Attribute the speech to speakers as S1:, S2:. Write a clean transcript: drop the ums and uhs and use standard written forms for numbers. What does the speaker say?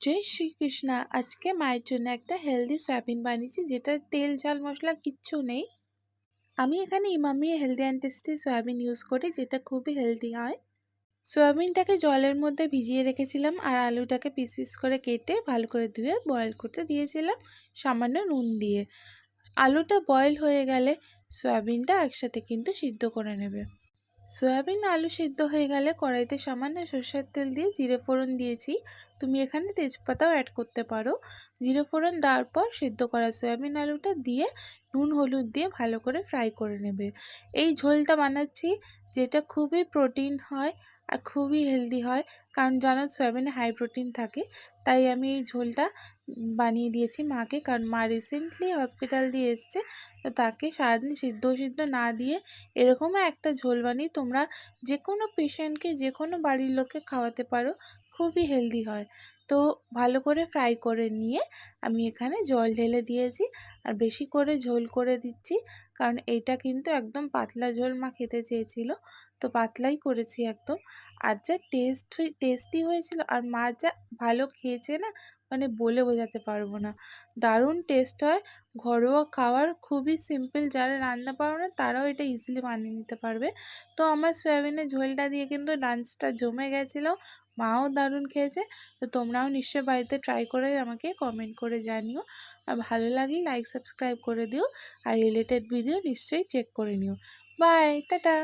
S1: জয় শ্রীকৃষ্ণ। আজকে মায়ের জন্য একটা হেলদি সয়াবিন বানিয়েছি, যেটা তেল ঝাল মশলা কিচ্ছু নেই। আমি এখানে Emami healthy and tasty soybean use করি, যেটা খুবই হেলদি হয়। সয়াবিনটাকে জলের মধ্যে ভিজিয়ে রেখেছিলাম আর আলুটাকে পিস পিস করে কেটে ভালো করে ধুয়ে বয়েল করতে দিয়েছিলাম সামান্য নুন দিয়ে। আলুটা বয়েল হয়ে গেলে সয়াবিনটা একসাথে কিন্তু সিদ্ধ করে নেবে। সয়াবিন আলু সিদ্ধ হয়ে গেলে কড়াইতে সামান্য সরষের তেল দিয়ে জিরে ফোড়ন দিয়েছি। তুমি এখানে তেজপাতাও অ্যাড করতে পারো। জিরে ফোড়ন দেওয়ার পর সিদ্ধ করা সয়াবিন আলুটা দিয়ে নুন হলুদ দিয়ে ভালো করে ফ্রাই করে নেবে। এই ঝোলটা বানাচ্ছি যেটা খুবই প্রোটিন হয় আর খুবই হেলদি হয়, কারণ জানো সয়াবিনে হাই প্রোটিন থাকে। তাই আমি এই ঝোলটা বানিয়ে দিয়েছি মাকে, কারণ মা রিসেন্টলি হসপিটাল দিয়ে এসছে। তো তাকে সারাদিন সিদ্ধ সিদ্ধ না দিয়ে এরকমও একটা ঝোল বানিয়ে তোমরা যে কোনো পেশেন্টকে যে কোনো বাড়ির লোককে খাওয়াতে পারো, খুবই হেলদি হয়। তো ভালো করে ফ্রাই করে নিয়ে আমি এখানে জল ঢেলে দিয়েছি আর বেশি করে ঝোল করে দিচ্ছি, কারণ এইটা কিন্তু একদম পাতলা ঝোল মা খেতে চেয়েছিল। তো পাতলাই করেছি একদম। আর যা টেস্টি হয়েছিল আর মা যা ভালো খেয়েছে না, মানে বলে বোঝাতে পারবো না। দারুণ টেস্ট হয়। ঘরোয়া খাওয়ার খুবই সিম্পল, যারা রান্না পারো না তারাও এটা ইজিলি বানিয়ে নিতে পারবে। তো আমার সয়াবিনের ঝোলটা দিয়ে কিন্তু লাঞ্চটা জমে গেছিলো, মাও দারুণ খেয়েছে। তো তোমরাও নিশ্চয়ই বাড়িতে ট্রাই করে আমাকে কমেন্ট করে জানিও। আর ভালো লাগলে লাইক সাবস্ক্রাইব করে দিও, আর রিলেটেড ভিডিও নিশ্চয়ই চেক করে নিও। Bye, tata.